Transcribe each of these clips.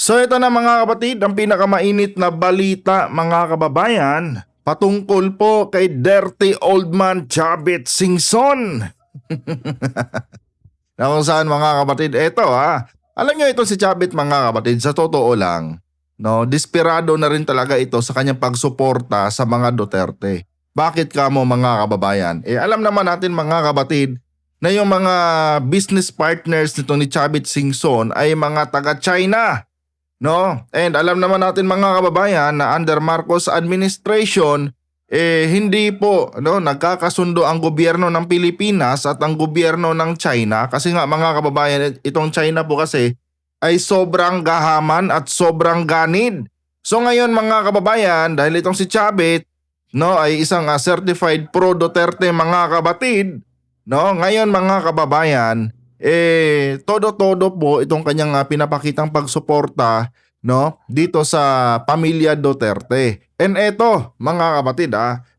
So ito na mga kapatid, ang pinakamainit na balita mga kababayan patungkol po kay Dirty Old Man Chavit Singson. Na kung saan mga kapatid, eto alam nyo ito si Chavit mga kapatid, sa totoo lang, no, desperado na rin talaga ito sa kanyang pagsuporta sa mga Duterte. Bakit ka mo mga kababayan? Alam naman natin mga kapatid na yung mga business partners nito ni Chavit Singson ay mga taga-China. No? And alam naman natin mga kababayan na under Marcos administration, hindi po nagkakasundo ang gobyerno ng Pilipinas at ang gobyerno ng China kasi nga mga kababayan, itong China po kasi ay sobrang gahaman at sobrang ganid. So ngayon mga kababayan, dahil itong si Chavit ay isang certified pro Duterte mga kabatid, ngayon mga kababayan, todo-todo po itong kanyang pinapakitang pagsuporta dito sa pamilya Duterte. And eto mga kapatid,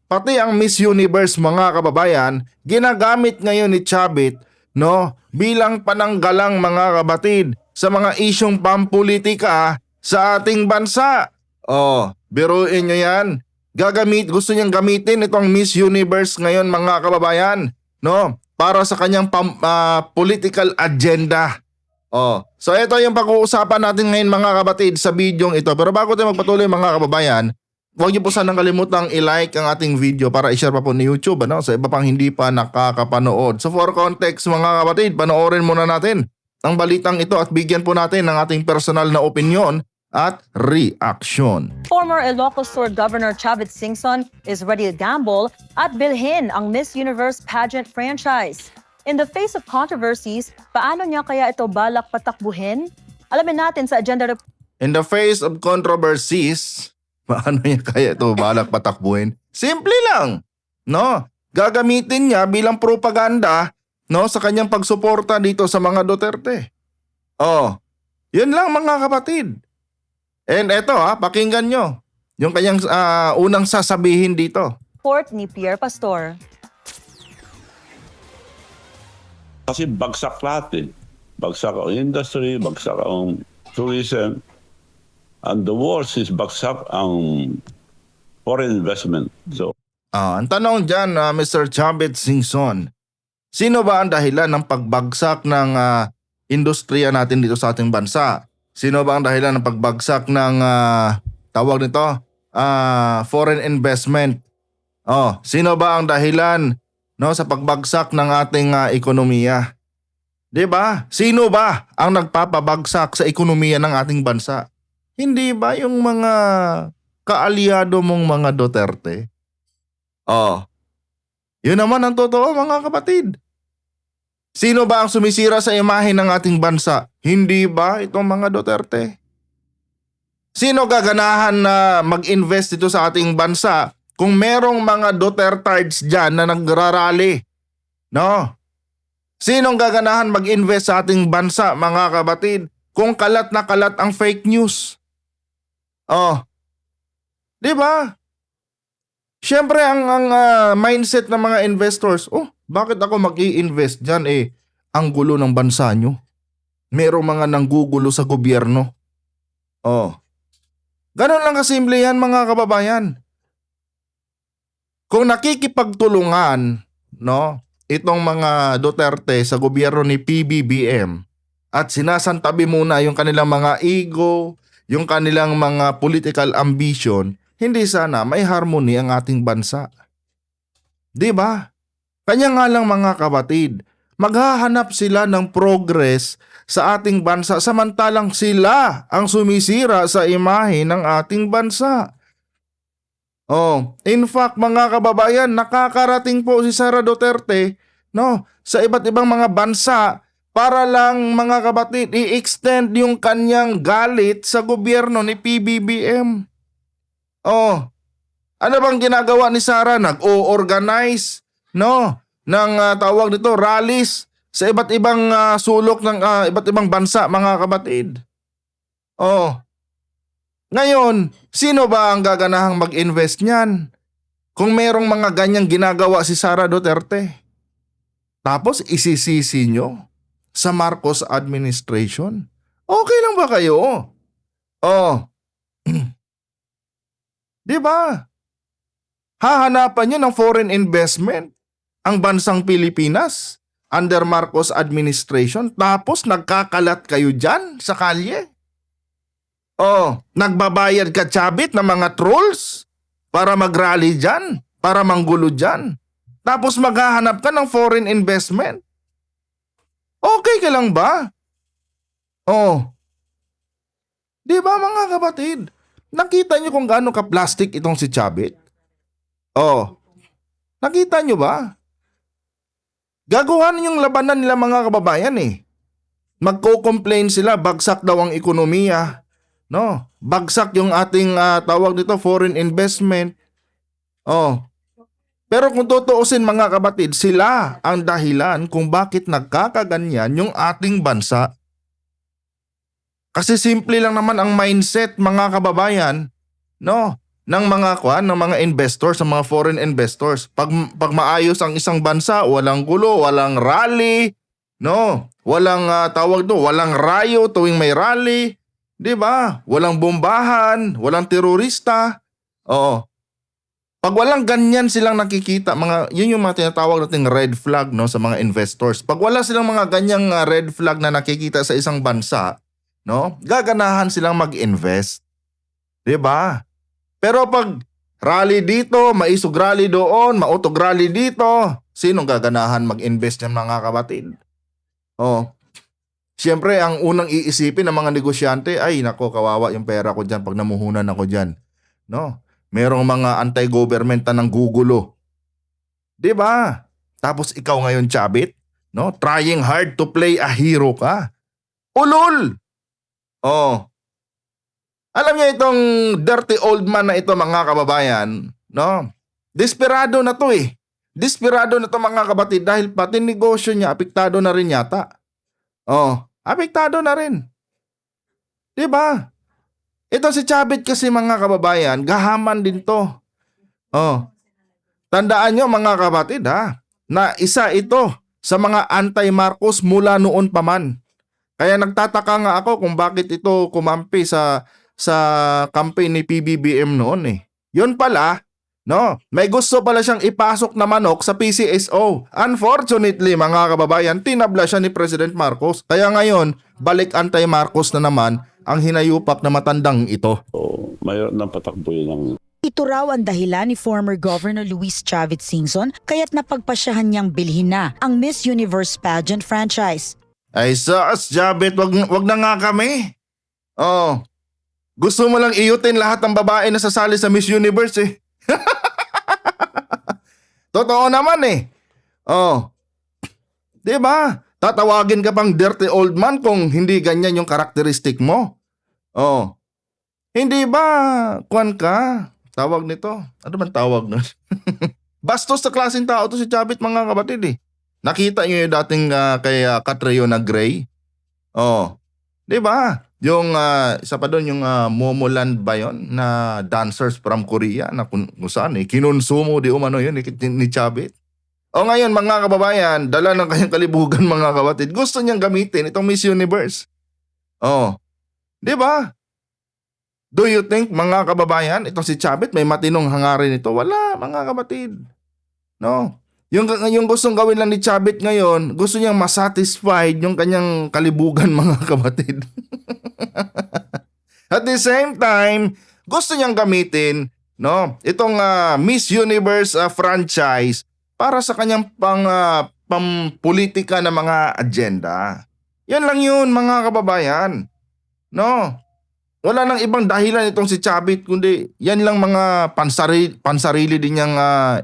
pati ang Miss Universe mga kababayan, ginagamit ngayon ni Chavit bilang pananggalang mga kapatid sa mga isyong pampolitika sa ating bansa. Biruin nyo yan. Gusto niyang gamitin itong Miss Universe ngayon mga kababayan, para sa kanyang political agenda. So ito yung pag-uusapan natin ngayon mga kapatid sa video ito. Pero bago tayo magpatuloy mga kababayan, huwag niyo po sanang kalimutang i-like ang ating video para i-share pa po ni YouTube sa iba pang hindi pa nakakapanood. So for context mga kapatid, panoorin muna natin ang balitang ito at bigyan po natin ng ating personal na opinion at reaction. Former Ilocos Sur Governor Chavit Singson is ready to gamble at bilhin ang Miss Universe pageant franchise. In the face of controversies, paano niya kaya ito balak patakbuhin? Alamin natin sa agenda report. In the face of controversies, paano niya kaya ito balak patakbuhin? Simple lang, gagamitin niya bilang propaganda sa kanyang pagsuporta dito sa mga Duterte. Yun lang mga kapatid. And eto pakinggan nyo yung kanyang unang sasabihin dito. Report ni Pierre Pastor. Kasi bagsak lahat eh. Bagsak ang industry, bagsak ang tourism. And the worst is bagsak ang foreign investment. So, ang tanong dyan, Mr. Chavit Singson, sino ba ang dahilan ng pagbagsak ng industriya natin dito sa ating bansa? Sino ba ang dahilan ng pagbagsak ng tawag nito? Foreign investment. Sino ba ang dahilan sa pagbagsak ng ating ekonomiya? 'Di ba? Sino ba ang nagpapabagsak sa ekonomiya ng ating bansa? Hindi ba yung mga kaalyado mong mga Duterte? Yun naman ang totoo mga kapatid. Sino ba ang sumisira sa imahe ng ating bansa? Hindi ba itong mga Duterte? Sino gaganahan na mag-invest dito sa ating bansa kung merong mga Dutertards dyan na nagrarally? Sinong gaganahan mag-invest sa ating bansa mga kapatid kung kalat na kalat ang fake news? Di ba? Siyempre ang mindset ng mga investors, bakit ako mag-i-invest dyan ang gulo ng bansa nyo? Merong mga nanggugulo sa gobyerno. Ganon lang kasimple yan mga kababayan. Kung nakikipagtulungan itong mga Duterte sa gobyerno ni PBBM at sinasantabi muna yung kanilang mga ego, yung kanilang mga political ambition, hindi sana may harmony ang ating bansa. Di ba? Kanya nga lang mga kapatid, maghahanap sila ng progress sa ating bansa samantalang sila ang sumisira sa imahe ng ating bansa. In fact mga kababayan, nakakarating po si Sara Duterte sa iba't ibang mga bansa para lang mga kapatid i-extend yung kanyang galit sa gobyerno ni PBBM. Ano bang ginagawa ni Sara? Nag-o-organize ng tawag nito rallies sa iba't ibang sulok ng iba't ibang bansa mga kapatid. Ngayon, sino ba ang gaganahang mag-invest niyan? Kung merong mga ganyang ginagawa si Sara Duterte. Tapos isisisi nyo sa Marcos administration. Okay lang ba kayo? Oh. 'Di ba? Hahanapan niyo ng foreign investment ang bansang Pilipinas under Marcos administration tapos nagkakalat kayo diyan sa kalye. Oh, nagbabayad ka Chavit ng mga trolls para mag-rally diyan, para manggulo diyan. Tapos maghahanap ka ng foreign investment. Okay ka lang ba? Oh. 'Di ba mga kapatid? Nakita niyo kung gaano ka-plastic itong si Chavit? Oh. Nakita niyo ba? Gagawan yung labanan nila mga kababayan eh. Magko-complain sila, bagsak daw ang ekonomiya. No? Bagsak yung ating tawag dito, foreign investment. Oh. Pero kung tutuusin mga kapatid, sila ang dahilan kung bakit nagkakaganyan yung ating bansa. Kasi simple lang naman ang mindset mga kababayan, no? Ng mga investors, ng mga foreign investors. Pag maayos ang isang bansa, walang gulo, walang rally, no? Walang walang rayo tuwing may rally, 'di ba? Walang bombahan, walang terorista. Oo. Pag walang ganyan silang nakikita, yun yung mga tinatawag nating red flag, no, sa mga investors. Pag wala silang mga ganyang red flag na nakikita sa isang bansa, no, gaganahan silang mag-invest. 'Di ba? Pero pag rally dito, maisog rally doon, mautog rally dito, sinong gaganahan mag-invest niyan mga kapatid? Oh. Siyempre, ang unang iisipin ng mga negosyante, ay nako, kawawa yung pera ko diyan pag namuhunan ako diyan. No? Merong mga anti-government na gugulo. 'Di ba? Tapos ikaw ngayon, Chavit, no? Trying hard to play a hero ka. Ulol. Oh. Alam niyo itong dirty old man na ito mga kababayan, no? Desperado na to eh. Desperado na to mga kapatid dahil pati negosyo niya apektado na rin yata. Oh, apektado na rin. 'Di ba? Ito si Chavit kasi mga kababayan, gahaman din to. Oh. Tandaan niyo mga kapatid na isa ito sa mga anti-Marcos mula noon pa man. Kaya nagtataka nga ako kung bakit ito kumampi sa campaign ni PBBM noon eh. Yun pala, no, may gusto pala siyang ipasok na manok sa PCSO. Unfortunately, mga kababayan, tinabla siya ni President Marcos. Kaya ngayon, balik anti-Marcos na naman ang hinayupak na matandang ito. So, mayroon ng patakbo yun ng Ito raw ang dahilan ni former Governor Luis Chavit Singson kaya't napagpasyahan niyang bilhin na ang Miss Universe pageant franchise. Ay sus, Chavit, wag na nga kami. Oh, gusto mo lang iyutin lahat ng babae na sasali sa Miss Universe eh. Totoo naman eh. Oh. 'Di ba? Tatawagin ka pang dirty old man kung hindi ganyan yung karakteristik mo. Oh. Hindi ba kuwan ka? Tawag nito. Ano man tawag nun? Bastos sa klaseng tao to si Chavit mga kapatid eh. Nakita niyo yung dating kay Catriona Gray? Oh. 'Di ba? Yung isa pa doon yung Momoland ba yun na dancers from Korea na kung saan eh kinonsumo di umano yun ni Chavit. O ngayon mga kababayan, dala ng kanyang kalibugan mga kapatid, gusto niyang gamitin itong Miss Universe. Oh. 'Di ba? Do you think mga kababayan, itong si Chavit may matinong hangarin ito? Wala mga kapatid. No. Yung gustong gawin lang ni Chavit ngayon, gusto niyang masatisfied yung kanyang kalibugan mga kapatid. At the same time, gusto niyang gamitin, no, itong Miss Universe franchise para sa kanyang pampolitika na mga agenda. Yan lang yun mga kababayan. No. Wala nang ibang dahilan itong si Chavit kundi yan lang mga pansarili din niyang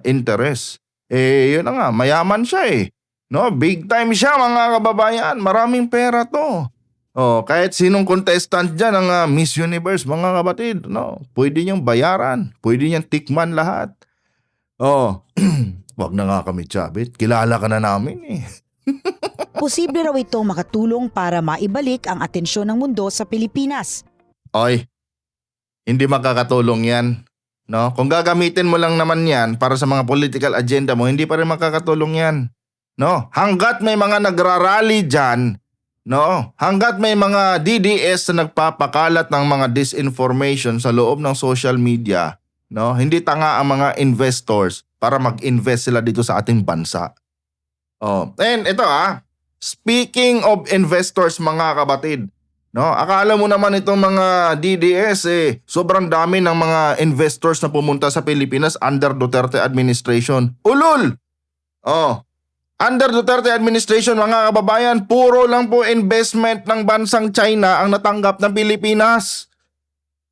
interest. Eh, yun na nga, mayaman siya eh. No, big time siya mga kababayan. Maraming pera to. Oh, kahit sinong contestant dyan ng Miss Universe, mga kapatid, no, pwede niyang bayaran. Pwede niyang tikman lahat. Oh, wag na nga kami, Chavit. Kilala ka na namin eh. Posible raw itong makatulong para maibalik ang atensyon ng mundo sa Pilipinas. Oy, hindi makakatulong yan. No? Kung gagamitin mo lang naman yan para sa mga political agenda mo, hindi pa rin makakatulong yan. No? Hanggat may mga nagrarally dyan No, hangga't may mga DDS na nagpapakalat ng mga disinformation sa loob ng social media, no, hindi tanga ang mga investors para mag-invest sila dito sa ating bansa. Oh, and ito speaking of investors mga kapatid, no, akala mo naman itong mga DDS sobrang dami ng mga investors na pumunta sa Pilipinas under Duterte administration. Ulol! Oh, under Duterte administration mga kababayan, puro lang po investment ng bansang China ang natanggap ng Pilipinas.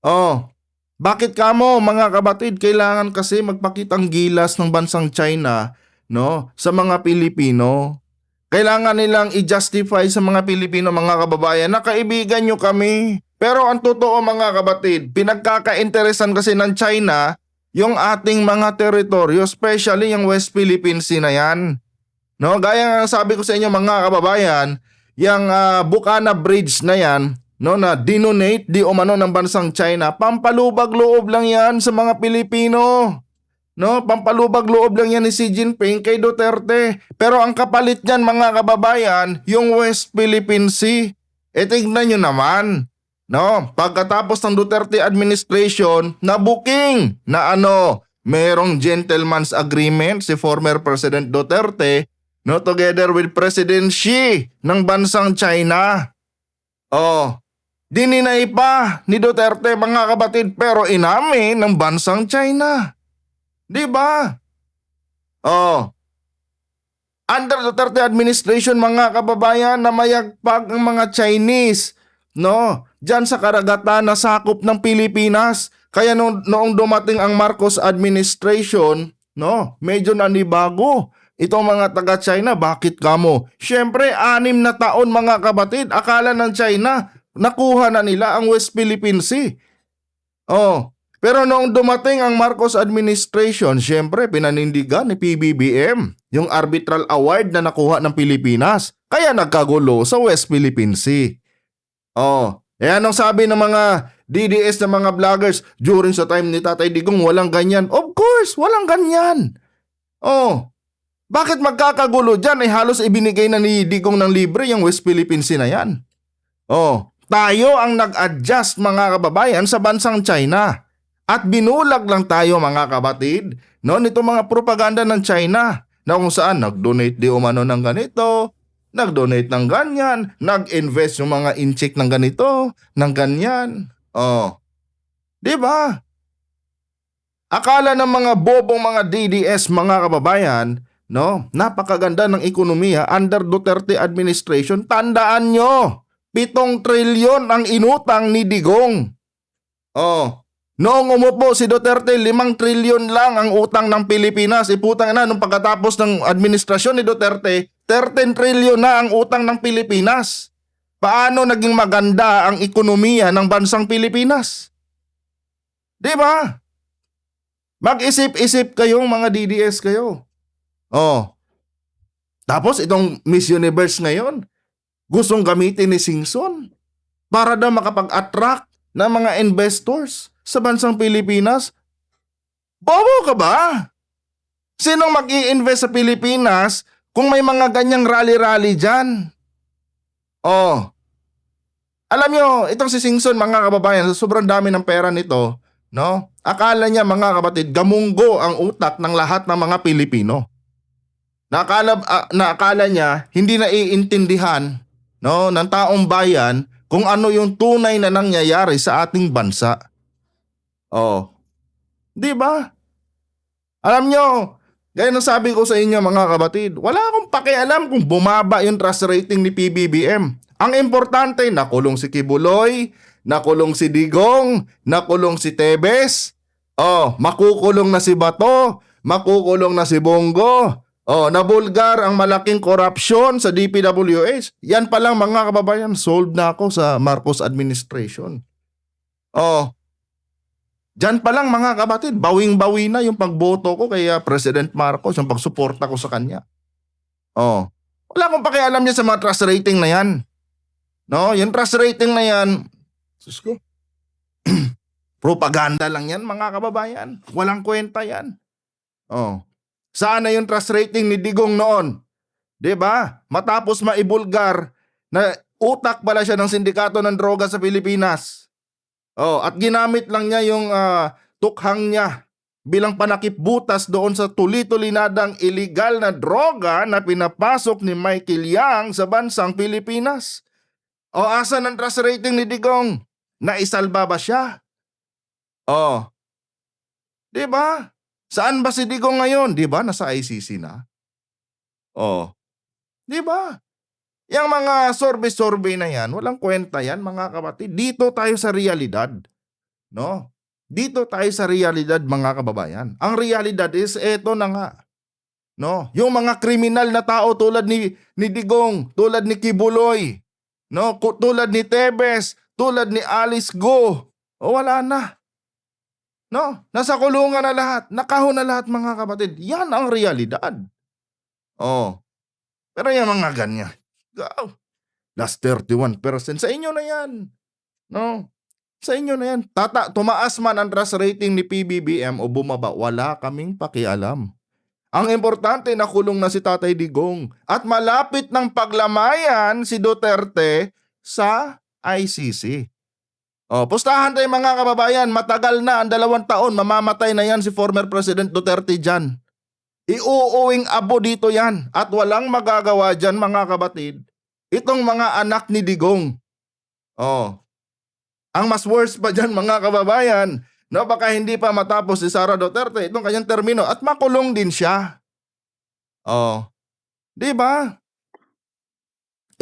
Oh, bakit kamo mga kapatid kailangan kasi magpakitang gilas ng bansang China, no, sa mga Pilipino? Kailangan nilang i-justify sa mga Pilipino mga kababayan na kaibigan nyo kami. Pero ang totoo mga kapatid, pinagkakainteresan kasi ng China yung ating mga teritoryo, especially yung West Philippine Sea na yan. No, gaya ng sabi ko sa inyo mga kababayan, yung Bukana Bridge na yan, no, na dinonate di umano ng bansang China, pampalubag loob lang yan sa mga Pilipino. No, pampalubag loob lang yan ni Xi Jinping kay Duterte. Pero ang kapalit niyan mga kababayan, yung West Philippine Sea. Tingnan nyo naman. No, pagkatapos ng Duterte administration, na booking na merong gentleman's agreement si former President Duterte, no, together with President Xi ng bansang China. Dininay pa ni Duterte mga kapatid pero inamin ng bansang China. 'Di ba? Under Duterte administration mga kababayan, namayagpag ang mga Chinese, no, diyan sa karagatan na sakop ng Pilipinas. Kaya noong dumating ang Marcos administration, no, medyo nanibago itong mga taga-China. Bakit kamo? Siyempre, 6 na taon mga kapatid, akala ng China, nakuha na nila ang West Philippine Sea. Pero noong dumating ang Marcos administration, siyempre, pinanindigan ni PBBM yung arbitral award na nakuha ng Pilipinas. Kaya nagkagulo sa West Philippine Sea. Anong sabi ng mga DDS na mga vloggers during sa time ni Tatay Digong, walang ganyan? Of course, walang ganyan. Bakit magkakagulo dyan? Halos ibinigay na ni Digong ng libre yung West Philippine Sea na yan. Tayo ang nag-adjust mga kababayan sa bansang China. At binulag lang tayo mga kapatid, no, nito mga propaganda ng China na kung saan nag-donate di umano ng ganito, nag-donate ng ganyan, nag-invest yung mga incheck ng ganito, ng ganyan. Di ba? Akala ng mga bobong mga DDS mga kababayan, no, napakaganda ng ekonomiya under Duterte administration. Tandaan nyo, 7 trilyon ang inutang ni Digong. Noong umupo si Duterte, 5 trilyon lang ang utang ng Pilipinas. Iputang na, nung pagkatapos ng administrasyon ni Duterte, 13 trilyon na ang utang ng Pilipinas. Paano naging maganda ang ekonomiya ng bansang Pilipinas? Di ba? Mag-isip-isip kayong mga DDS kayo. Tapos itong Miss Universe ngayon, gustong gamitin ni Singson para daw makapag-attract ng mga investors sa bansang Pilipinas. Bobo ka ba? Sinong mag-i-invest sa Pilipinas kung may mga ganyang rally-rally dyan? Alam nyo, itong si Singson mga kababayan, sobrang dami ng pera nito, no? Akala niya mga kapatid, gamunggo ang utak ng lahat ng mga Pilipino. Nakala niya hindi na iintindihan, no, ng taong bayan kung ano yung tunay na nangyayari sa ating bansa. Di ba? Alam nyo, gaya ng sabi ko sa inyo mga kapatid, wala akong pakialam kung bumaba yung trust rating ni PBBM. Ang importante, nakulong si Kibuloy, nakulong si Digong, nakulong si Tebes, makukulong na si Bato, makukulong na si Bongo, nabulgar ang malaking korupsyon sa DPWH. Yan pa lang mga kababayan, sold na ako sa Marcos administration. Diyan pa lang mga kapatid, bawing-bawi na yung pagboto ko kay President Marcos, yung pagsuporta ko sa kanya. Wala akong pakialam niya sa mga trust rating na yan. No, yung trust rating na yan, sus ko, propaganda lang yan mga kababayan. Walang kwenta yan. Saan na yung trust rating ni Digong noon? 'Di ba? Matapos maibulgar na Utak pala siya ng sindikato ng droga sa Pilipinas. Oh, at ginamit lang niya yung tukhang niya bilang panakipbutas doon sa tuli-tulinadang illegal na droga na pinapasok ni Michael Yang sa bansang Pilipinas. O asan ang trust rating ni Digong? Naisalba ba siya? Oh, 'di ba? Saan ba si Digong ngayon? 'Di ba nasa ICC na? Oh, 'di ba? Yang mga survey na yan, walang kwenta yan mga kapatid. Dito tayo sa realidad. No? Dito tayo sa realidad mga kababayan. Ang realidad is eto na nga. No? Yung mga kriminal na tao tulad ni Digong, tulad ni Kibuloy, no? Tulad ni Tebes, tulad ni Alice Go. O wala na. No? Nasa kulungan na lahat. Nakahon na lahat mga kapatid. Yan ang realidad. Oh. Pero yung mga ganyan. Wow. Last 31% sa inyo na yan. No? Sa inyo na yan. Tumaas man ang trust rating ni PBBM o bumaba, wala kaming pakialam. Ang importante, nakulong na si Tatay Digong at malapit ng paglamayan si Duterte sa ICC. O, pustahan tayo mga kababayan, matagal na ang 2 taon, mamamatay na yan si former President Duterte dyan. Iuuwing abo dito yan at walang magagawa dyan mga kapatid. Itong mga anak ni Digong. Oh. Ang mas worst pa dyan mga kababayan, no, baka hindi pa matapos si Sara Duterte itong kanyang termino at makulong din siya. Oh. 'Di ba?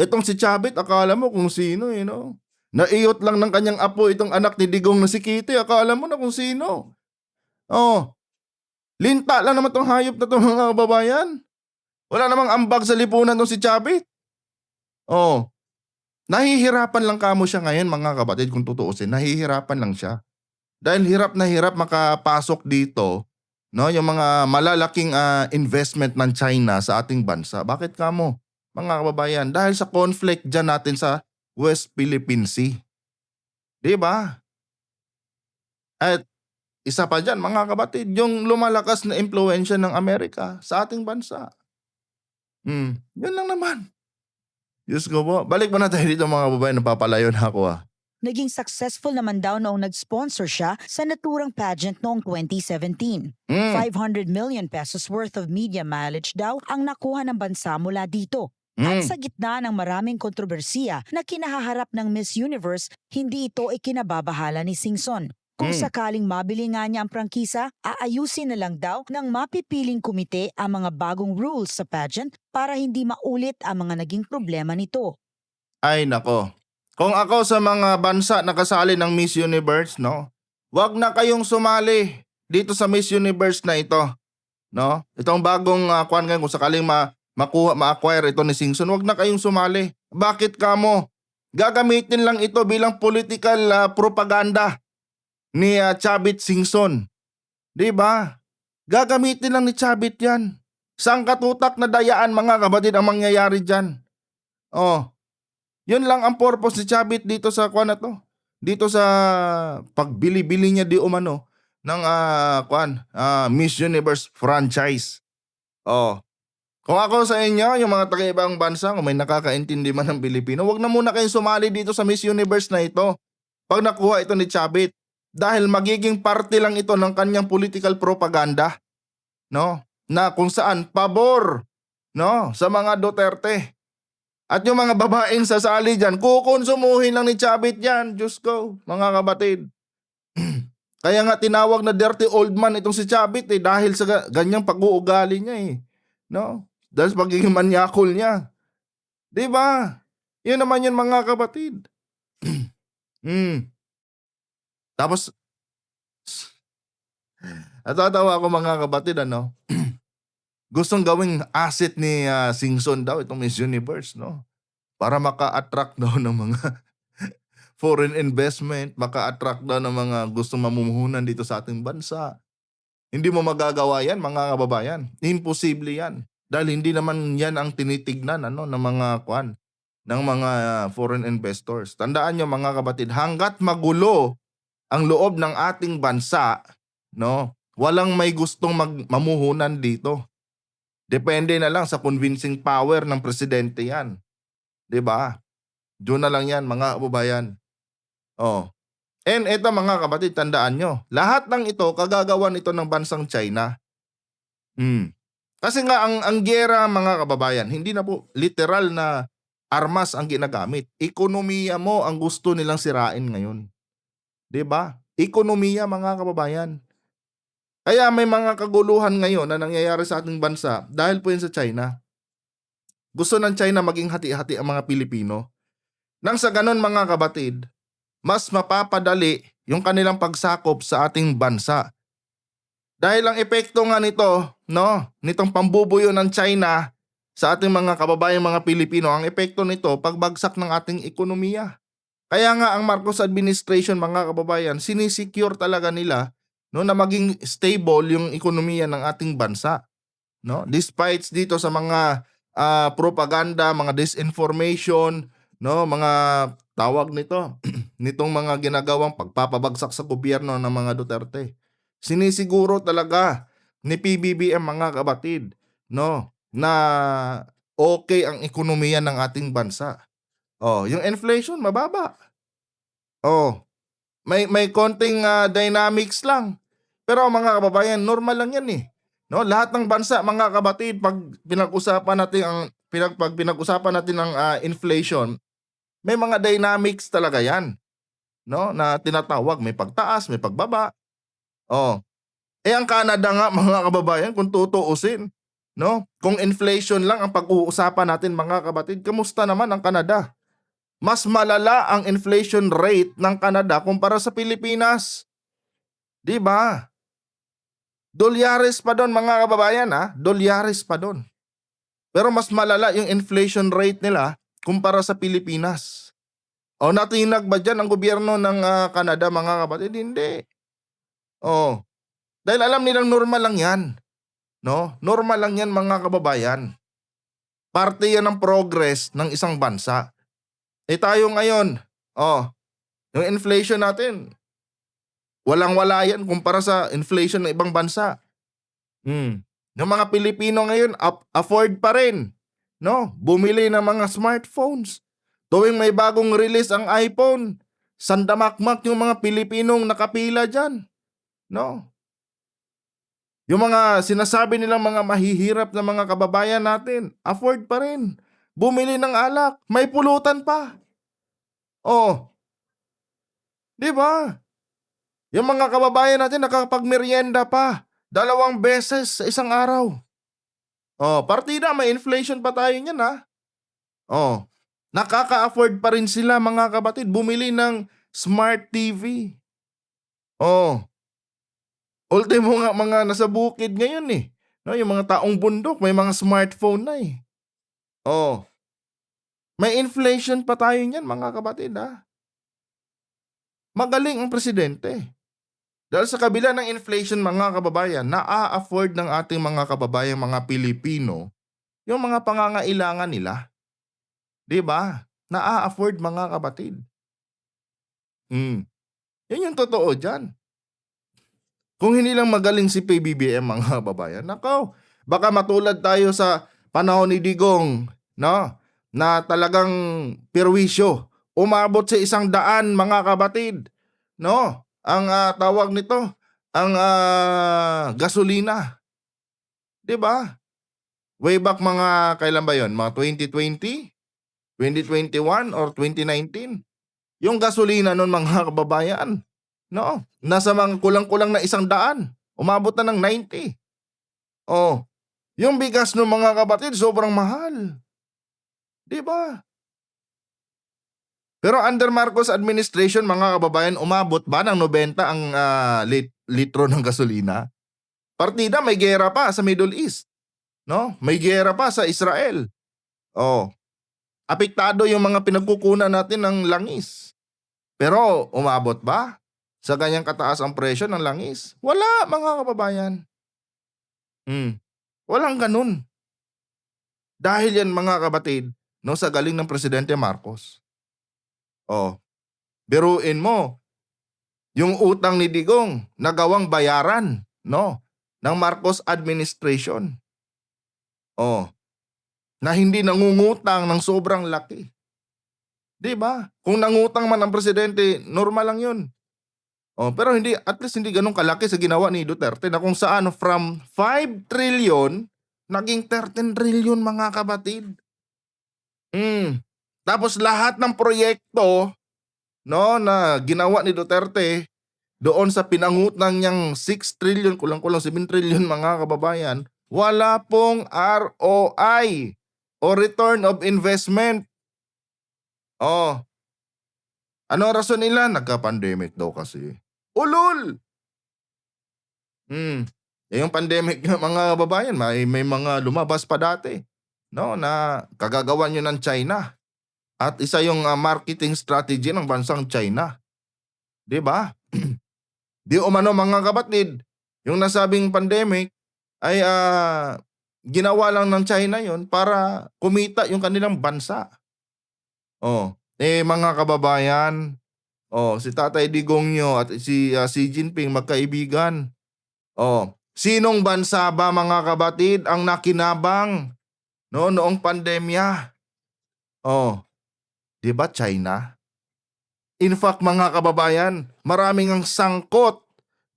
Itong si Chavit, akala mo kung sino no? Naiyot lang ng kanyang apo itong anak ni Digong na si Kitty, akala mo na kung sino. Oh. Linta lang naman tong hayop na to mga kababayan. Wala namang ambag sa lipunan tong si Chavit. Oh. Nahihirapan lang kamo siya ngayon mga kapatid kung tutuusin. Nahihirapan lang siya. Dahil hirap na hirap makapasok dito, no, yung mga malalaking investment ng China sa ating bansa. Bakit kamo mga kababayan? Dahil sa conflict dyan natin sa West Philippine Sea. 'Di ba? At isa pa dyan mga kapatid, yung lumalakas na impluwensya ng Amerika sa ating bansa. Yun lang naman. Diyos ko po. Balik pa na tayo dito mga babae, napapalayo na ako Naging successful naman daw noong nag-sponsor siya sa naturang pageant noong 2017. 500 million pesos worth of media mileage daw ang nakuha ng bansa mula dito. At sa gitna ng maraming kontrobersiya na kinahaharap ng Miss Universe, hindi ito ikinababahala ni Singson. Kung sakaling mabili nga niya ang prangkisa, aayusin na lang daw ng mapipiling komite ang mga bagong rules sa pageant para hindi maulit ang mga naging problema nito. Ay nako. Kung ako sa mga bansa na kasali ng Miss Universe, no, wag na kayong sumali dito sa Miss Universe na ito. No? Itong bagong kung sakaling ma-acquire ito ni Singson, wag na kayong sumali. Bakit kamo? Gagamitin lang ito bilang political propaganda ni Chavit Singson. 'Di ba? Gagamitin lang ni Chavit 'yan. Sangkatutak na dayaan mga kapatid ang mangyayari diyan. Oh. 'Yun lang ang purpose ni Chavit dito sa kuan na to. Dito sa pagbili-bili niya di umano ng Miss Universe franchise. Oh. Kung ako sa inyo, yung mga taga-ibang bansa, kung may nakakaintindi man ng Pilipino, wag na muna kayong sumali dito sa Miss Universe na ito. Pag nakuha ito ni Chavit, dahil magiging parte lang ito ng kanyang political propaganda, no? Na kung saan pabor, no, sa mga Duterte. At yung mga babaeng sasali diyan, kukonsumuhin lang ni Chavit yan. Diyos ko, mga kapatid. Kaya nga tinawag na dirty old man itong si Chavit dahil sa ganyang pag-uugali niya no? Dahil sa pagiging manyakol niya. 'Di ba? Yun naman yun mga kapatid. Tapos, natatawa ako mga kapatid, gustong gawing asset ni Singson daw itong Miss Universe, no? Para maka-attract daw ng mga foreign investment, maka-attract daw ng mga gustong mamumuhunan dito sa ating bansa. Hindi mo magagawa yan mga kababayan. Imposible yan. Dahil hindi naman yan ang tinitignan ng mga ng mga foreign investors. Tandaan nyo mga kapatid, hanggat magulo ang loob ng ating bansa, no, walang may gustong mamuhunan dito. Depende na lang sa convincing power ng presidente yan. 'Di ba? June na lang yan, mga kababayan. Oh. And eto mga kapatid, tandaan nyo, lahat ng ito, kagagawan ito ng bansang China. Kasi nga ang giyera mga kababayan, hindi na po literal na armas ang ginagamit. Ekonomiya mo ang gusto nilang sirain ngayon. 'Di ba? Ekonomiya mga kababayan. Kaya may mga kaguluhan ngayon na nangyayari sa ating bansa dahil po yun sa China. Gusto ng China maging hati-hati ang mga Pilipino. Nang sa ganon mga kapatid, mas mapapadali yung kanilang pagsakop sa ating bansa. Dahil ang epekto nga nito, no, nitong pambubuyo ng China sa ating mga kababayang mga Pilipino, ang epekto nito pagbagsak ng ating ekonomiya. Kaya nga ang Marcos administration mga kababayan, sinisecure talaga nila no na maging stable yung ekonomiya ng ating bansa, no? Despite dito sa mga propaganda, mga disinformation, no, mga tawag nito nitong mga ginagawang pagpapabagsak sa gobyerno ng mga Duterte. Sinisiguro talaga ni PBBM mga kapatid, no, na okay ang ekonomiya ng ating bansa. Oh, yung inflation mababa. Oh, may konting dynamics lang. Pero mga kababayan, normal lang 'yan eh. No, lahat ng bansa mga kapatid pag pinag-usapan natin ang inflation, may mga dynamics talaga 'yan, no, na tinatawag, may pagtaas, may pagbaba. Oh, ang Canada nga mga kababayan kung tutuusin, no? Kung inflation lang ang pag-uusapan natin mga kapatid, kamusta naman ang Canada? Mas malala ang inflation rate ng Canada kumpara sa Pilipinas. 'Di ba? Dolyares pa doon mga kababayan dolyares pa doon. Pero mas malala yung inflation rate nila kumpara sa Pilipinas. O natinag ba dyan ang gobyerno ng Canada mga kapatid? Hindi. Oh, dahil alam nilang normal lang 'yan, no? Normal lang 'yan mga kababayan. Parte 'yan ng progress ng isang bansa. Tayo ngayon, yung inflation natin, walang-wala 'yan kumpara sa inflation ng ibang bansa. Yung mga Pilipino ngayon afford pa rin, no? Bumili ng mga smartphones. Tuwing may bagong release ang iPhone, sandamakmak yung mga Pilipinong nakapila diyan, no? Yung mga sinasabi nilang mga mahihirap na mga kababayan natin, afford pa rin. Bumili ng alak, may pulutan pa. Oh, 'di ba? Yung mga kababayan natin nakakapagmeryenda pa 2 beses sa isang araw. Partida may inflation pa tayo niyan nakaka-afford pa rin sila mga kapatid bumili ng smart TV. Ultimo nga mga nasa bukid ngayon eh. No, yung mga taong bundok may mga smartphone na eh. May inflation pa tayo niyan mga kapatid Magaling ang presidente. Dahil sa kabila ng inflation mga kababayan, na-afford ng ating mga kababayan mga Pilipino yung mga pangangailangan nila. 'Di ba? Na-afford mga kapatid. Yun yung totoo diyan. Kung hindi lang magaling si PBBM mga kababayan, nakaw, baka matulad tayo sa panahon ni Digong, no? Na talagang perwisyo. Umabot sa 100 mga kapatid, no? Ang tawag nito, ang gasolina. 'Di ba? Way back mga kailan ba 'yon? Mga 2020, 2021 or 2019. Yung gasolina noon mga kababayan, no? Nasa mga kulang-kulang na 100. Umabot na ng 90. Yung bigas ng mga kapatid sobrang mahal. 'Di ba? Pero under Marcos administration mga kababayan, umabot ba ng 90 ang litro ng gasolina? Partida may giyera pa sa Middle East, no? May giyera pa sa Israel. Apektado yung mga pinagkukunan natin ng langis. Pero umabot ba sa ganyang kataas ang presyo ng langis? Wala mga kababayan. Walang ganun. Dahil yan mga kapatid, no, sa galing ng Presidente Marcos. Biruin mo, yung utang ni Digong nagawang bayaran, no, ng Marcos administration. Na hindi nangungutang ng sobrang laki. 'Di ba? Kung nangutang man ang presidente, normal lang 'yun. Oh, pero hindi, at least hindi gano'n kalaki sa ginawa ni Duterte na kung saan from 5 trillion naging 13 trillion, mga kapatid. Tapos lahat ng proyekto, no, na ginawa ni Duterte doon sa pinangutang niyang 6 trillion, kulang-kulang 7 trillion, mga kababayan, wala pong ROI o return of investment. Oh, ano ang rason nila? Nagka-pandemic daw kasi. Ulol! Yung pandemic nga, mga kababayan, may mga lumabas pa dati, no, na kagagawan yun ng China. At isa yung marketing strategy ng bansang China. 'Di ba? Di umano, mga kapatid, yung nasabing pandemic ay ginawa lang ng China yon para kumita yung kanilang bansa. Oh, mga kababayan, si Tatay Digongyo at si Xi Jinping, magkaibigan. Sinong bansa ba, mga kapatid, ang nakinabang noong pandemya? 'Di ba China? In fact, mga kababayan, maraming ang sangkot,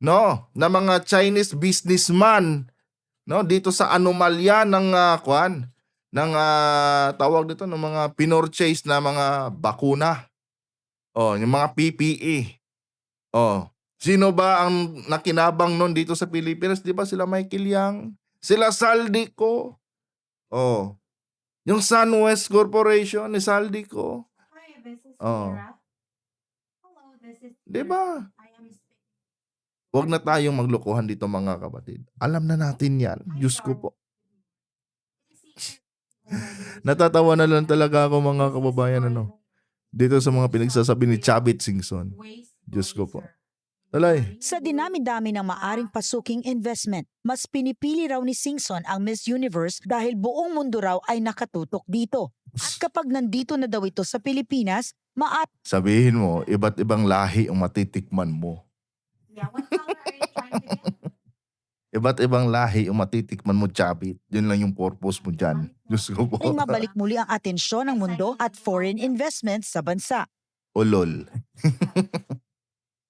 no, na mga Chinese businessman, no, dito sa anomalya ng tawag dito ng mga pinorchase na mga bakuna. Yung mga PPE. Sino ba ang nakinabang nun dito sa Pilipinas? 'Di ba sila Michael Yang? Sila Saldico. Yung SunWest Corporation ni Saldico. Hi, this is Oh. Kira. Hello, this is 'Di Kira. ba? I am speaking. Huwag na tayong maglokohan dito, mga kapatid. Alam na natin 'yan. Diyos ko po. Natatawa na lang talaga ako, mga kababayan, dito sa mga pinagsasabi ni Chavit Singson. Diyos ko po. Talay. Sa dinami-dami ng maaring pasuking investment, mas pinipili raw ni Singson ang Miss Universe dahil buong mundo raw ay nakatutok dito. At kapag nandito na daw ito sa Pilipinas, Sabihin mo, iba't ibang lahi ang matitikman mo. Yeah, what color are you trying to get? Iba't ibang lahi ang matitikman mo, Chavit. Yun lang yung purpose mo dyan. Diyos ko po. ring mabalik muli ang atensyon ng mundo at foreign investments sa bansa. Ulol.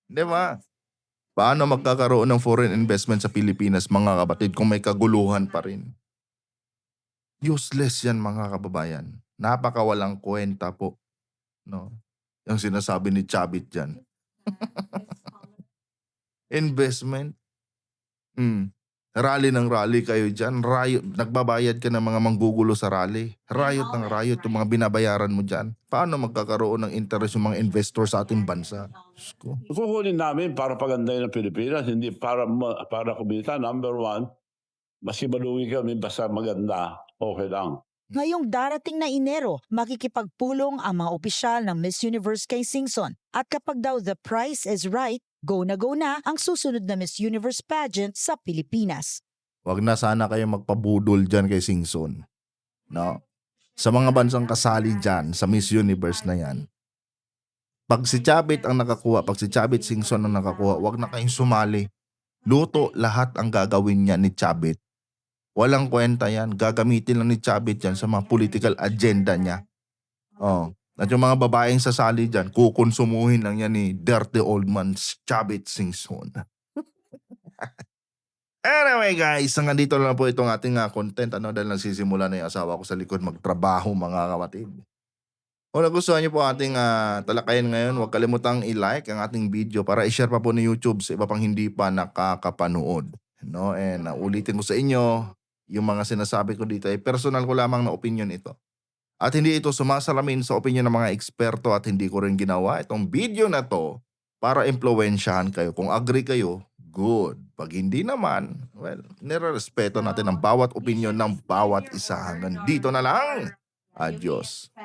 Di ba? Paano magkakaroon ng foreign investment sa Pilipinas, mga kapatid, kung may kaguluhan pa rin? Useless yan, mga kababayan. Napakawalang kwenta po. No? Yung sinasabi ni Chavit dyan. Investment. Rally ng rally kayo dyan. Riot, nagbabayad ka ng mga manggugulo sa rally. Riot ng riot yung mga binabayaran mo dyan. Paano magkakaroon ng interest yung mga investor sa ating bansa? Diyos ko. Kukunin namin para pagandahin ng Pilipinas, hindi para kumita. Number one, mas ibaluwi kami basta maganda, okay lang. Ngayong darating na Enero, makikipagpulong ang mga opisyal ng Miss Universe kay Singson. At kapag daw the price is right, go na ang susunod na Miss Universe pageant sa Pilipinas. Wag na sana kayo magpabudol dyan kay Singson. No? Sa mga bansang kasali dyan, sa Miss Universe na yan, pag si Chavit ang nakakuha, pag si Chavit Singson ang nakakuha, wag na kayong sumali. Luto lahat ang gagawin niya ni Chavit. Walang kwenta yan. Gagamitin lang ni Chavit yan sa mga political agenda niya. At yung mga babaeng sasali dyan, kukonsumuhin lang yan ni dirty old man Chavit Singson. Anyway guys, hanggang dito lang po itong ating content. Dahil nagsisimula na yung asawa ko sa likod magtrabaho, mga kapatid. Kung nagustuhan niyo po ating talakayan ngayon, huwag kalimutang i-like ang ating video para i-share pa po ni YouTube sa iba pang hindi pa nakakapanood. No? And ulitin ko sa inyo, yung mga sinasabi ko dito ay personal ko lamang na opinion ito. At hindi ito sumasalamin sa opinion ng mga eksperto at hindi ko rin ginawa itong video na to para impluwensyahan kayo. Kung agree kayo, good. Pag hindi naman, well, nirerespeto natin ang bawat opinion ng bawat isa. Hanggang dito na lang. Adios.